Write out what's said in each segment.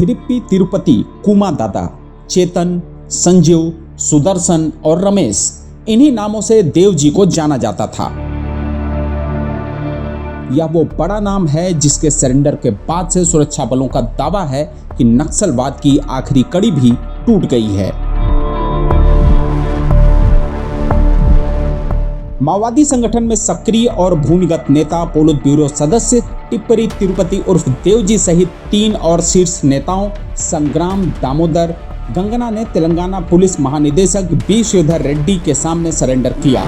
थिरुप्पी तिरुपति, कुमा दादा, चेतन, संजीव, सुदर्शन और रमेश, इन्हीं नामों से देव जी को जाना जाता था। यह वो बड़ा नाम है जिसके सरेंडर के बाद से सुरक्षा बलों का दावा है कि नक्सलवाद की आखिरी कड़ी भी टूट गई है। माओवादी संगठन में सक्रिय और भूमिगत नेता, पोलित ब्यूरो सदस्य टिप्परी तिरुपति उर्फ देवजी सहित 3 और शीर्ष नेताओं संग्राम दामोदर गंगना ने तेलंगाना पुलिस महानिदेशक बी श्रीधर रेड्डी के सामने सरेंडर किया।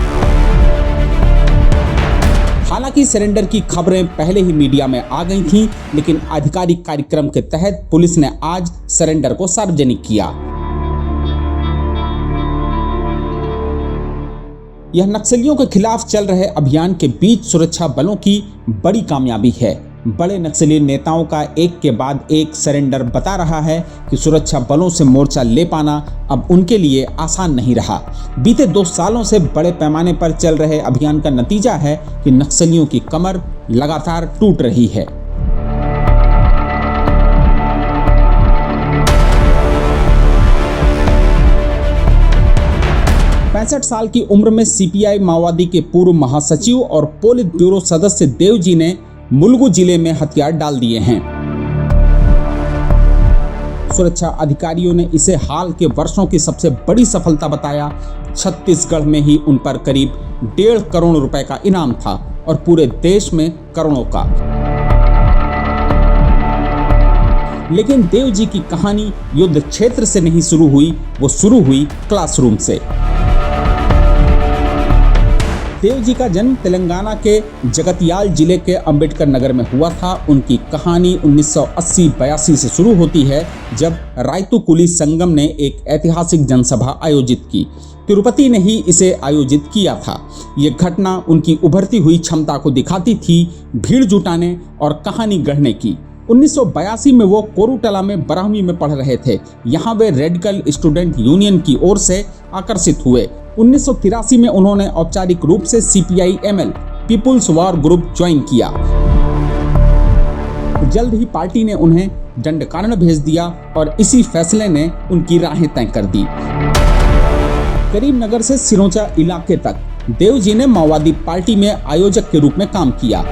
हालांकि सरेंडर की खबरें पहले ही मीडिया में आ गई थीं, लेकिन आधिकारिक कार्यक्रम के तहत पुलिस ने आज सरेंडर को सार्वजनिक किया। यह नक्सलियों के खिलाफ चल रहे अभियान के बीच सुरक्षा बलों की बड़ी कामयाबी है। बड़े नक्सली नेताओं का एक के बाद एक सरेंडर बता रहा है कि सुरक्षा बलों से मोर्चा ले पाना अब उनके लिए आसान नहीं रहा। बीते 2 सालों से बड़े पैमाने पर चल रहे अभियान का नतीजा है कि नक्सलियों की कमर लगातार टूट रही है। पैंसठ साल की उम्र में सीपीआई माओवादी के पूर्व महासचिव और पोलित ब्यूरो सदस्य देव जी ने मुलुगु जिले में हथियार डाल दिए हैं। सुरक्षा अधिकारियों ने इसे हाल के वर्षों की सबसे बड़ी सफलता बताया। छत्तीसगढ़ में ही उन पर करीब 1.5 करोड़ रुपए का इनाम था और पूरे देश में करोड़ों का। लेकिन देव जी की कहानी युद्ध क्षेत्र से नहीं शुरू हुई, वो शुरू हुई क्लासरूम से। देव जी का जन्म तेलंगाना के जगतियाल जिले के अंबेडकर नगर में हुआ था। उनकी कहानी 1980-82 से शुरू होती है, जब रायतुकुली संगम ने एक ऐतिहासिक जनसभा आयोजित की। तिरुपति ने ही इसे आयोजित किया था। ये घटना उनकी उभरती हुई क्षमता को दिखाती थी, भीड़ जुटाने और कहानी गढ़ने की। 1982 में वो कोरुटला में 12वीं में पढ़ रहे थे। यहाँ वे रेडिकल स्टूडेंट यूनियन की ओर से आकर्षित हुए। 1983 में उन्होंने औपचारिक रूप से CPI-ML people's war group join किया। जल्द ही पार्टी ने उन्हें दंडकारण्य भेज दिया और इसी फैसले ने उनकी राहें तय कर दी। करीमनगर से सिरोंचा इलाके तक देव जी ने माओवादी पार्टी में आयोजक के रूप में काम किया।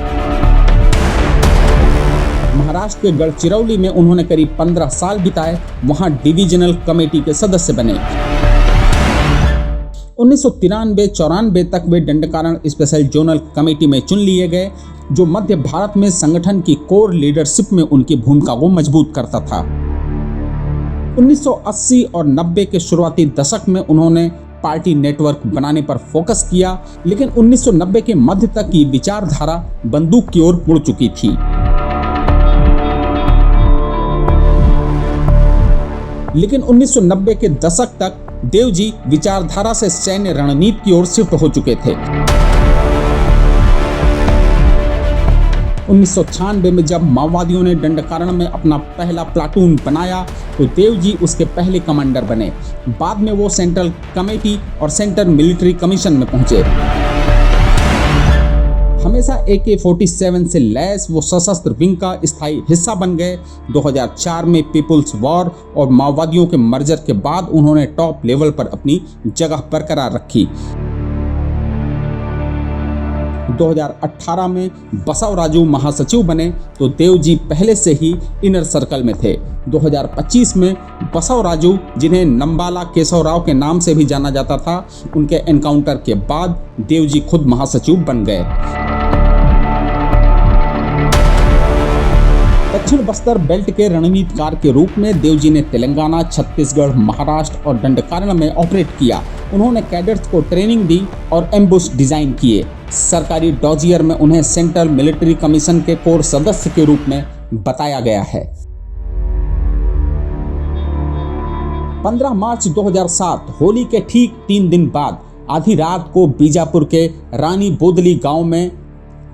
महाराष्ट्र के गढ़चिरौली में उन्होंने करीब 15 साल बिताए। वहां डिविजनल कमेटी के सदस्य बने। 1993-94 तक वे दंडकारण्य स्पेशल जोनल कमेटी में चुन लिए गए, जो मध्य भारत में संगठन की कोर लीडरशिप में उनकी भूमिका को मजबूत करता था। 1980 और 90 के शुरुआती दशक में उन्होंने पार्टी नेटवर्क बनाने पर फोकस किया, लेकिन 1990 के मध्य तक की विचारधारा बंदूक की ओर मुड़ चुकी थी। लेकिन 1990 के दशक तक देव जी विचारधारा से सैन्य रणनीति की ओर शिफ्ट हो चुके थे। 1996 में जब माओवादियों ने दंडकारण्य में अपना पहला प्लाटून बनाया तो देव जी उसके पहले कमांडर बने। बाद में वो सेंट्रल कमेटी और सेंट्रल मिलिट्री कमीशन में पहुंचे। हमेशा AK-47 से लैस वो सशस्त्र विंग का स्थायी हिस्सा बन गए। 2004 में पीपुल्स वॉर और माओवादियों के मर्जर के बाद उन्होंने टॉप लेवल पर अपनी जगह बरकरार रखी। 2018 में बसवराजू महासचिव बने तो देव जी पहले से ही इनर सर्कल में थे। 2025 में बसवराजू, जिन्हें नंबाला केशवराव के नाम से भी जाना जाता था, उनके एनकाउंटर के बाद देव जी खुद महासचिव बन गए। दक्षिण बस्तर बेल्ट के रणनीतिकार के रूप में देव जी ने तेलंगाना, छत्तीसगढ़, महाराष्ट्र और दंडकारण्य में ऑपरेट किया। उन्होंने कैडेट्स को ट्रेनिंग दी और एम्बुश डिजाइन किए। सरकारी डॉजियर में उन्हें सेंट्रल मिलिट्री कमीशन के कोर सदस्य के रूप में बताया गया है। 15 मार्च 2007 होली के ठीक 3 दिन बाद आधी रात को बीजापुर के रानी बोदली गांव में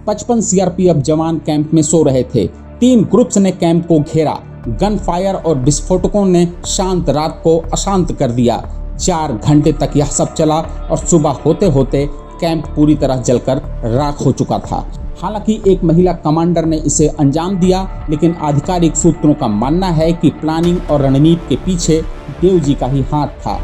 55 CRPF जवान कैंप में सो रहे थे। 3 ग्रुप्स ने कैंप को घेरा। गन फायर और विस्फोटकों ने शांत रात को अशांत कर दिया। 4 घंटे तक यह सब चला और सुबह होते होते कैंप पूरी तरह जलकर राख हो चुका था। हालांकि एक महिला कमांडर ने इसे अंजाम दिया, लेकिन आधिकारिक सूत्रों का मानना है कि प्लानिंग और रणनीति के पीछे देवजी का ही हाथ था।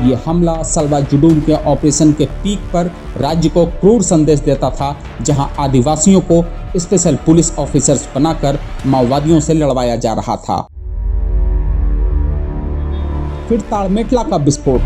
ये हमला सलवा जुडूम के ऑपरेशन के पीक पर राज्य को क्रूर संदेश देता था, जहां आदिवासियों को स्पेशल पुलिस ऑफिसर्स बनाकर माओवादियों से लड़वाया जा रहा था। फिर ताड़मेटला का विस्फोट।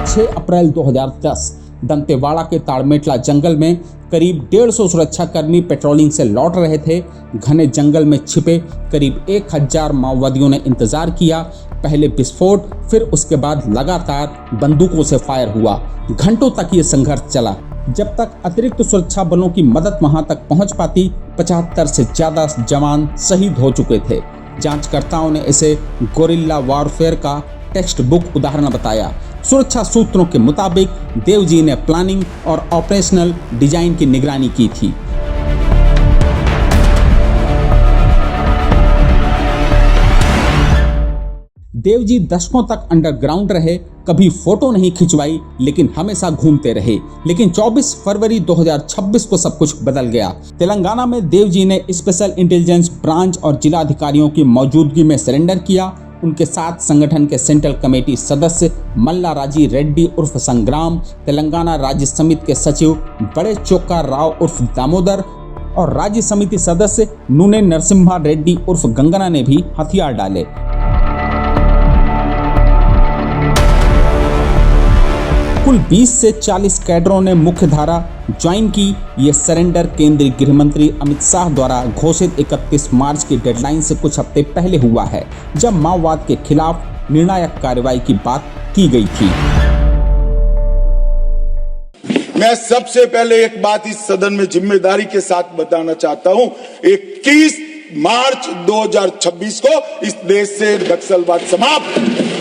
6 अप्रैल 2010 दंतेवाड़ा के ताड़मेटला जंगल में करीब 150 सुरक्षाकर्मी पेट्रोलिंग से लौट रहे थे। घने जंगल में छिपे करीब 1000 माओवादियों ने इंतजार किया। पहले विस्फोट, फिर उसके बाद लगातार बंदूकों से फायर हुआ। घंटों तक ये संघर्ष चला, जब तक अतिरिक्त सुरक्षा बलों की मदद वहां तक पहुंच पाती। 75 से ज्यादा जवान शहीद हो चुके थे। जांचकर्ताओं ने इसे गोरिल्ला वॉरफेयर का टेक्स्ट बुक उदाहरण बताया। सुरक्षा सूत्रों के मुताबिक देवजी ने प्लानिंग और ऑपरेशनल डिजाइन की निगरानी की थी। देवजी दशकों तक अंडरग्राउंड रहे, कभी फोटो नहीं खिंचवाई, लेकिन हमेशा घूमते रहे। लेकिन 24 फरवरी 2026 को सब कुछ बदल गया। तेलंगाना में देवजी ने स्पेशल इंटेलिजेंस ब्रांच और जिला अधिकारियों की मौजूदगी में सरेंडर किया। उनके साथ संगठन के सेंट्रल कमेटी सदस्य मल्ला राजी रेड्डी उर्फ संग्राम, तेलंगाना राज्य समिति के सचिव बड़े चोक्का राव उर्फ दामोदर और राज्य समिति सदस्य नूने नरसिम्हा रेड्डी उर्फ गंगना ने भी हथियार डाले। कुल 20 से 40 कैडरों ने मुख्य धारा ज्वाइन की। ये सरेंडर केंद्रीय गृह मंत्री अमित शाह द्वारा घोषित 31 मार्च की डेडलाइन से कुछ हफ्ते पहले हुआ है, जब माओवाद के खिलाफ निर्णायक कार्रवाई की बात की गई थी। मैं सबसे पहले एक बात इस सदन में जिम्मेदारी के साथ बताना चाहता हूं। 21 मार्च 2026 को इस देश से नक्सलवाद समाप्त।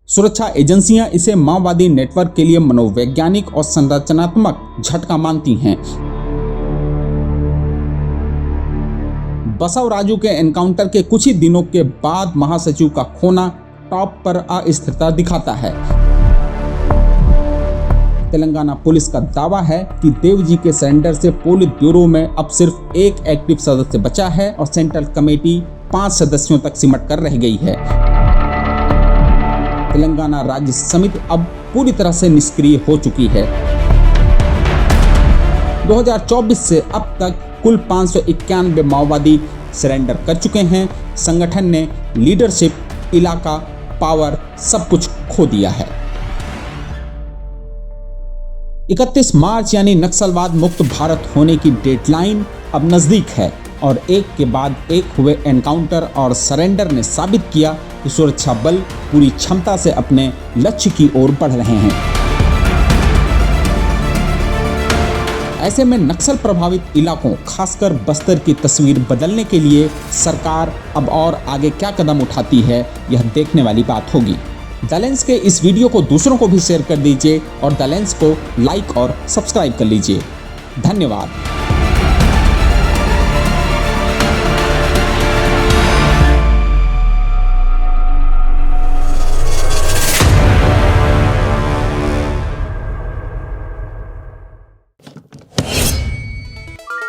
सुरक्षा एजेंसियां इसे माओवादी नेटवर्क के लिए मनोवैज्ञानिक और संरचनात्मक झटका मानती हैं। बसव राजू के एनकाउंटर के कुछ ही दिनों के बाद महासचिव का खोना टॉप पर अस्थिरता दिखाता है। तेलंगाना पुलिस का दावा है कि देवजी के सरेंडर से पोलित ब्यूरो में अब सिर्फ एक एक्टिव सदस्य बचा है और सेंट्रल कमेटी 5 सदस्यों तक सिमट कर रह गई है। तेलंगाना राज्य समिति अब पूरी तरह से निष्क्रिय हो चुकी है। 2024 से अब तक कुल 591 माओवादी सरेंडर कर चुके हैं। संगठन ने लीडरशिप, इलाका, पावर सब कुछ खो दिया है। 31 मार्च यानी नक्सलवाद मुक्त भारत होने की डेडलाइन अब नजदीक है और एक के बाद एक हुए एनकाउंटर और सरेंडर ने साबित किया कि सुरक्षा बल पूरी क्षमता से अपने लक्ष्य की ओर बढ़ रहे हैं। ऐसे में नक्सल प्रभावित इलाकों, खासकर बस्तर की तस्वीर बदलने के लिए सरकार अब और आगे क्या कदम उठाती है, यह देखने वाली बात होगी। द लेंस के इस वीडियो को दूसरों को भी शेयर कर दीजिए और द लेंस को लाइक और सब्सक्राइब कर लीजिए। धन्यवाद।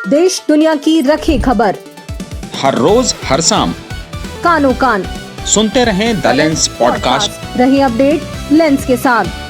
देश दुनिया की रखी खबर हर रोज हर शाम कानो कान सुनते रहें द लेंस पॉडकास्ट। रही अपडेट लेंस के साथ।